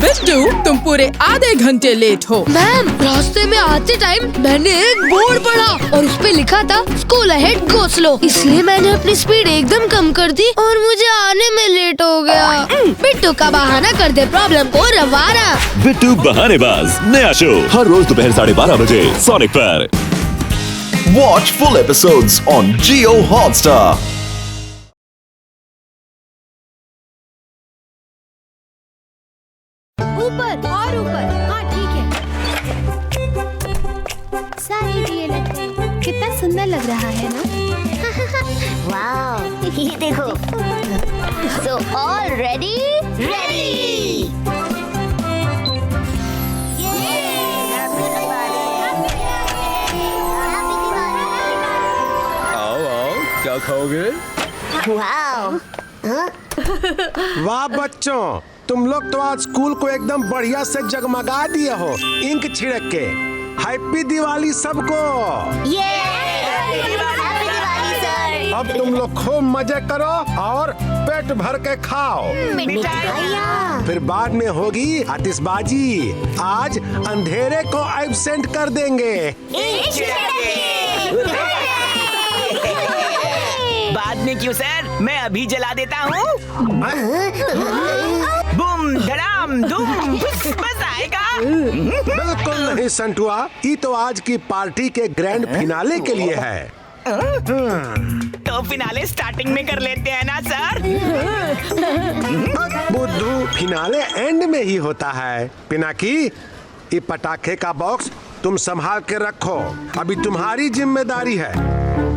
बिट्टू, तुम पूरे आधे घंटे लेट हो। मैम, रास्ते में आते टाइम मैंने एक बोर्ड पढ़ा और उस पे लिखा था स्कूल अहेड गो स्लो, इसलिए मैंने अपनी स्पीड एकदम कम कर दी और मुझे आने में लेट हो गया। बिट्टू का बहाना कर दे प्रॉब्लम को रवाना। बिट्टू बहानेबाज नया शो हर रोज दोपहर 12:30 बजे सोनिक पर। Watch full episodes on Jio Hotstar. ऊपर और ऊपर, हाँ ठीक है। सारे दिए लग गए, कितना सुंदर लग रहा है ना? वाओ, ये देखो। So all ready? Ready! क्या खाओगे? वाओ! वाह बच्चों, तुम लोग तो आज स्कूल को एकदम बढ़िया से जगमगा दिए हो इंक छिड़क के। हैप्पी दिवाली सबको। ये हैप्पी दिवाली सर। अब तुम लोग खूब मजे करो और पेट भर के खाओ। मिठाइयाँ। फिर बाद में होगी आतिशबाजी। आज अंधेरे को एब्सेंट कर देंगे। बाद में क्यों सर, मैं अभी जला देता हूँ। बूम धड़ाम धूम, बस आएगा। बिल्कुल नहीं संटुआ, ये तो आज की पार्टी के ग्रैंड फिनाले के लिए है। तो फिनाले स्टार्टिंग में कर लेते हैं ना सर। बुद्धू, फिनाले एंड में ही होता है। पिनाकी, ये पटाखे का बॉक्स तुम संभाल के रखो, अभी तुम्हारी जिम्मेदारी है।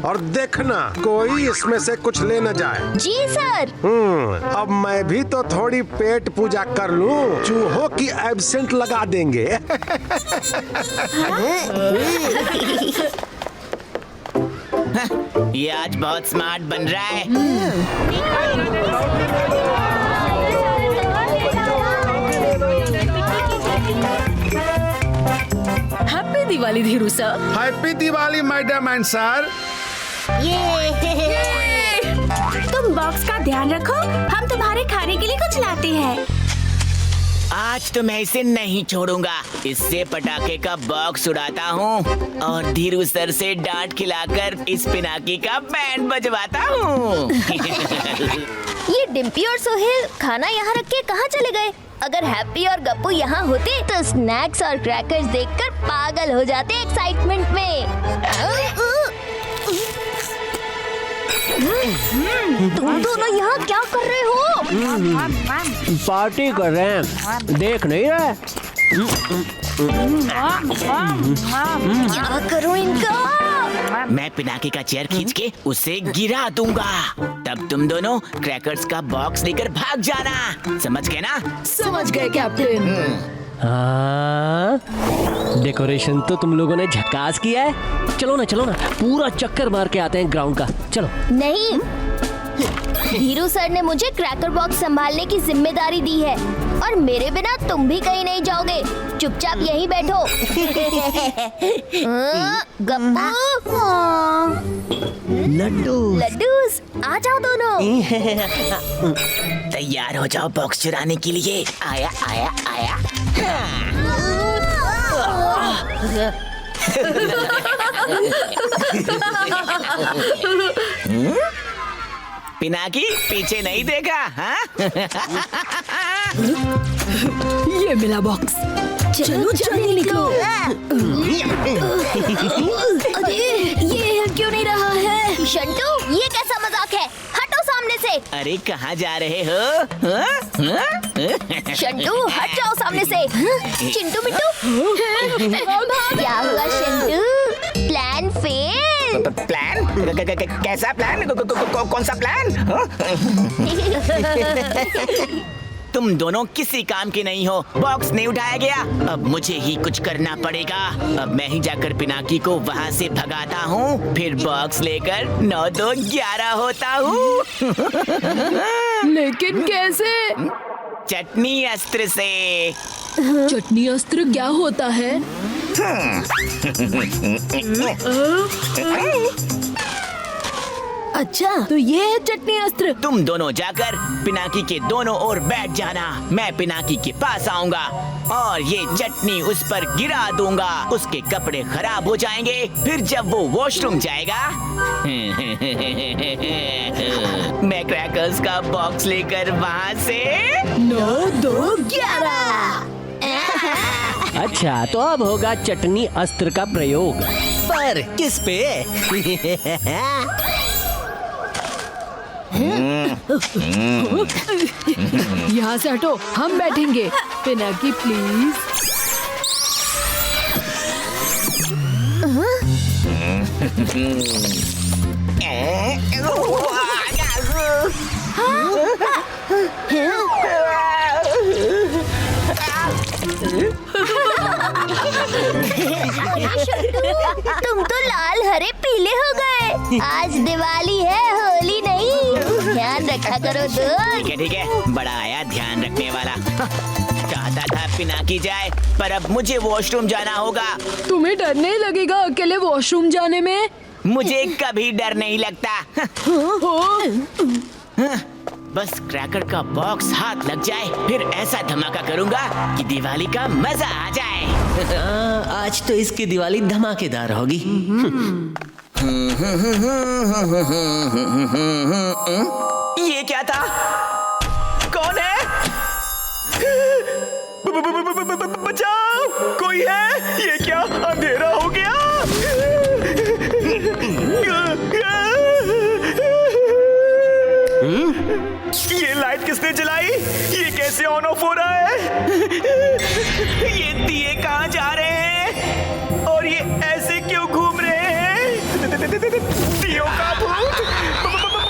और देखना कोई इसमें से कुछ ले न जाए। जी सर। अब मैं भी तो थोड़ी पेट पूजा कर लूं, चूहों की एब्सेंट लगा देंगे। ये आज बहुत स्मार्ट बन रहा है। Happy Diwali Dhiru sir. Happy Diwali madam and sir. तुम बॉक्स का ध्यान रखो, हम तुम्हारे खाने के लिए कुछ लाते हैं। आज तो मैं इसे नहीं छोड़ूंगा। इससे पटाखे का बॉक्स उड़ाता हूँ और धीरू सर से डांट खिलाकर इस पिनाकी का बैंड बजवाता हूँ। ये डिम्पी और सोहेल खाना यहाँ रख के कहाँ चले गए? अगर हैप्पी और गप्पू यहाँ होते तो स्नैक्स और क्रैकर्स देखकर पागल हो जाते एक्साइटमेंट में। तुम दोनों यहाँ क्या कर रहे हो? पार्टी कर रहे हैं, देख नहीं रहे? क्या करूँ इनका? मैं पिनाकी का चेयर खींच के उसे गिरा दूंगा। तब तुम दोनों क्रैकर्स का बॉक्स लेकर भाग जाना। समझ गए ना? समझ गए कैप्टन। हाँ, डेकोरेशन तो तुम लोगों ने झकास किया है। चलो ना, पूरा चक्कर मार के आते हैं ग्राउंड का। चलो। नहीं, धीरू सर ने मुझे क्रैकर बॉक्स संभालने की जिम्मेदारी दी है और मेरे बिना तुम भी कहीं नहीं जाओगे। चुपचाप यहीं बैठो। गप्पू, लड्डूस, आ जाओ दोनों। तैयार हो जाओ बॉक्स चुराने के लिए। आया। पिनाकी पीछे नहीं देखा? हाँ? ये मिला बॉक्स। चलो जल्दी निकलो। अरे ये हिल क्यों नहीं रहा है? शंटू, ये कैसा मजाक है? हटो सामने से। अरे कहाँ जा रहे हो? शंटू, हट जाओ सामने से। चिंटू मिट्टू, क्या हुआ शंटू? Plan fail. प्लान? कैसा प्लान? कौन सा प्लान? तुम दोनों किसी काम के नहीं हो। बॉक्स नहीं उठाया गया, अब मुझे ही कुछ करना पड़ेगा। अब मैं ही जाकर पिनाकी को वहाँ से भगाता हूँ, फिर बॉक्स लेकर 9 2 11 होता हूँ। लेकिन कैसे? चटनी अस्त्र से। चटनी अस्त्र क्या होता है? अच्छा, तो ये है चटनी अस्त्र। तुम दोनों जाकर पिनाकी के दोनों ओर बैठ जाना। मैं पिनाकी के पास आऊंगा और ये चटनी उस पर गिरा दूंगा। उसके कपड़े खराब हो जाएंगे। फिर जब वो वॉशरूम जाएगा मैं क्रैकर्स का बॉक्स लेकर वहाँ से 9, 2, 11। अच्छा, तो अब होगा चटनी अस्त्र का प्रयोग। पर किस पे? यहाँ से हटो, हम बैठेंगे। पिनाकी प्लीज। तुम तो लाल हरे पीले हो गए। आज दिवाली है, होली नहीं। ध्यान रखा करो दोस्त। ठीक है, बड़ा आया ध्यान रखने वाला। चाहता था पिनाकी जाए, पर अब मुझे वॉशरूम जाना होगा। तुम्हें डर नहीं लगेगा अकेले वॉशरूम जाने में? मुझे कभी डर नहीं लगता। बस क्रैकर का बॉक्स हाथ लग जाए, फिर ऐसा धमाका करूंगा कि दिवाली का मजा आ जाए। आज तो इसकी दिवाली धमाकेदार होगी। ये क्या था? कौन है? बचाओ, कोई है? ये क्या अंधेरा हो गया? ये लाइट किसने जलाई? ये कैसे ऑन ऑफ हो रहा है? ये दिए कहाँ जा रहे हैं? और ये ऐसे क्यों घूम रहे हैं? दियों का भूत!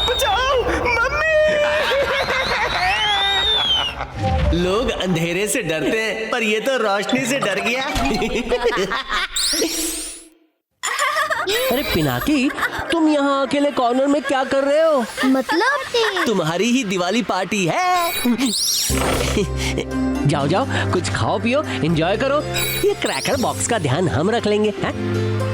बचाओ, मम्मी! लोग अंधेरे से डरते हैं, पर ये तो रोशनी से डर गया। अरे पिनाकी, तुम यहाँ अकेले कॉर्नर में क्या कर रहे हो? मतलब तुम्हारी ही दिवाली पार्टी है। जाओ जाओ, कुछ खाओ पियो, एंजॉय करो। ये क्रैकर बॉक्स का ध्यान हम रख लेंगे। हैं?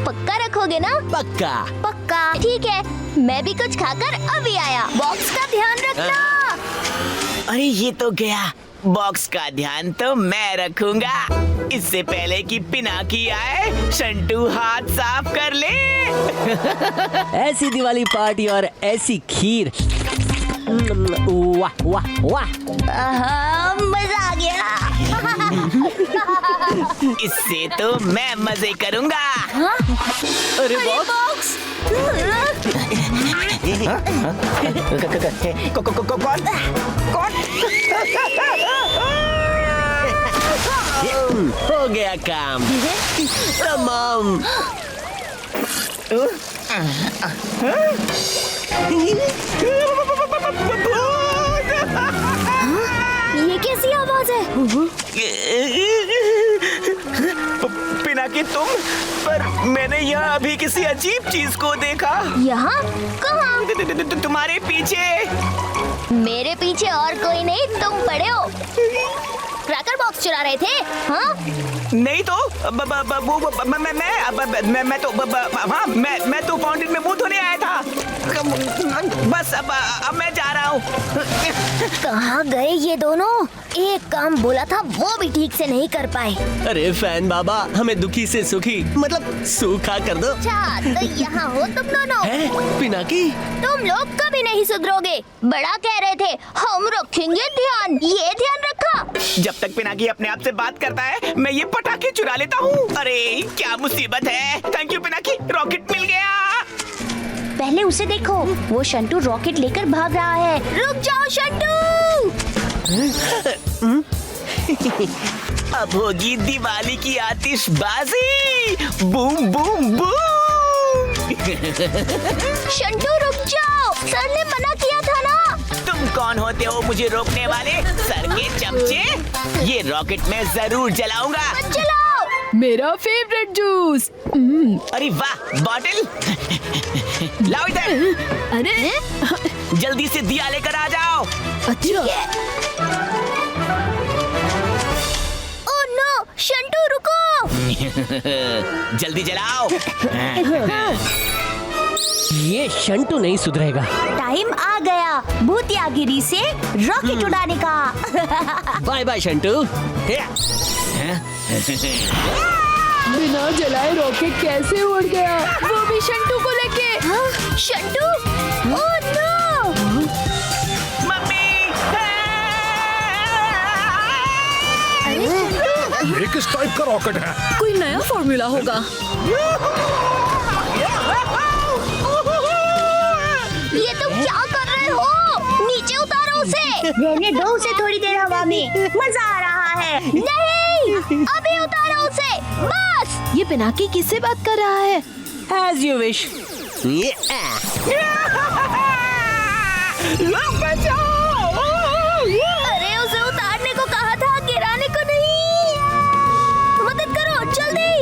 पक्का रखोगे ना? पक्का। पक्का। ठीक है, मैं भी कुछ खाकर अभी आया। बॉक्स का ध्यान रखना। अरे ये तो गया। बॉक्स का ध्यान तो मैं रखूंगा। इससे पहले कि पिनाकी आए, शंटू हाथ साफ कर ले। ऐसी दिवाली पार्टी और ऐसी खीर। वाह वाह वाह। मजा आ गया। इससे तो मैं मजे करूंगा। अरे बॉक्स! हो गया काम तमाम। ये कैसी आवाज है? पिनाकी तुम? पर मैंने यहाँ अभी किसी अजीब चीज को देखा। यहाँ? कहाँ? तुम्हारे पीछे। मेरे पीछे और कोई नहीं, तुम पड़े हो। क्रैकर बॉक्स चुरा रहे थे? हाँ? नहीं तो मैं तो फाउंटेन में मुंह धोने आया था। बस अब मैं जा रहा हूँ। कहाँ गए ये दोनों? एक काम बोला था वो भी ठीक से नहीं कर पाए। अरे फैन बाबा, हमें दुखी से सुखी मतलब सूखा कर दो। अच्छा, तो यहाँ हो तुम दोनों? है पिनाकी? तुम लोग कभी नहीं सुधरोगे। बड़ा कह रहे थे हम रखेंगे ध्यान, ये ध्यान रखा? जब तक पिनाकी अपने आप से बात करता है, मैं ये पटाखे चुरा लेता हूँ। अरे क्या मुसीबत है। थैंक यू पिनाकी, रॉकेट मिल गया। पहले उसे देखो, वो शंटू रॉकेट लेकर भाग रहा है। रुक जाओ शंटू! अब होगी दिवाली की आतिशबाजी। Boom boom boom. शंटू रुक जाओ, सर ने मना किया था ना। तुम कौन होते हो मुझे रोकने वाले, सर के चमचे? ये रॉकेट मैं जरूर जलाऊंगा। मत जलाओ। मेरा फेवरेट जूस। अरे वाह, बॉटल लाओ इधर। अरे जल्दी से दिया लेकर आ जाओ। अच्छा। ओह नो, शंटू रुको। जल्दी जलाओ। ये शंटू नहीं सुधरेगा। टाइम आ गया भूतियागिरी से रॉकेट उड़ाने का। Bye bye Shantu. बिना जलाए रॉकेट कैसे उड़ गया? वो भी शंटू को लेके। Shantu, oh no! ये किस टाइप का रॉकेट है? कोई नया फॉर्मूला होगा। ये तुम क्या कर रहे हो? नीचे उतारो उसे। रहने दो उसे थोड़ी देर हवा में, मजा आ रहा है। नहीं, अभी उतारो उसे, बस। ये पिनाकी किससे बात कर रहा है? As you wish. अरे उसे उतारने को कहा था, गिराने को नहीं। मदद करो जल्दी।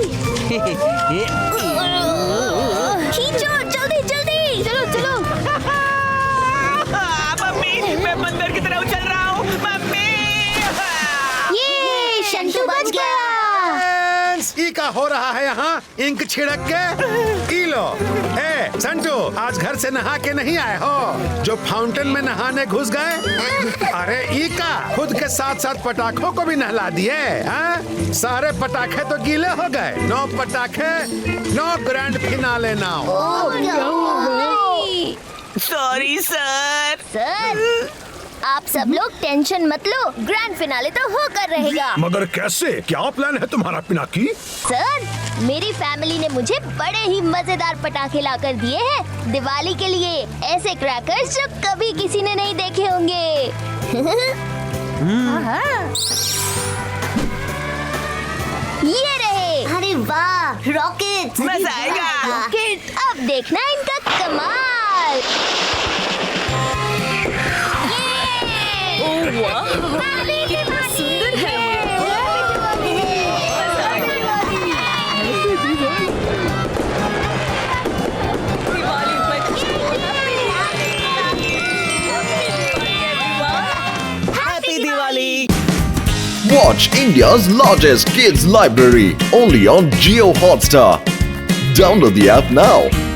खींचो जल्दी जल्दी। चलो चलो। मम्मी, मैं बंदर की तरह उछल रहा हूँ। मम्मी, ये शंटू बच गया। ई का हो रहा है यहाँ? इंक छिड़क के ई लो। ए संटू, आज घर से नहा के नहीं आए हो जो फाउंटेन में नहाने घुस गए? अरे ई का खुद के साथ साथ पटाखों को भी नहला दिए। हाँ? सारे पटाखे तो गीले हो गए। नो पटाखे, no grand finale now. Sorry sir. Sir, आप सब लोग टेंशन मत लो, ग्रैंड फिनाले तो होकर रहेगा। मगर कैसे? क्या प्लान है तुम्हारा पिनाकी? सर, मेरी फैमिली ने मुझे बड़े ही मजेदार पटाखे लाकर दिए हैं दिवाली के लिए। ऐसे क्रैकर्स जो कभी किसी ने नहीं देखे होंगे। ये रहे। अरे वाह, रॉकेट! मजा आएगा। रॉकेट, अब देखना इनका कमाल। सुंदर है। Happy Diwali. Watch India's largest kids library only on Jio Hotstar. Download the app now.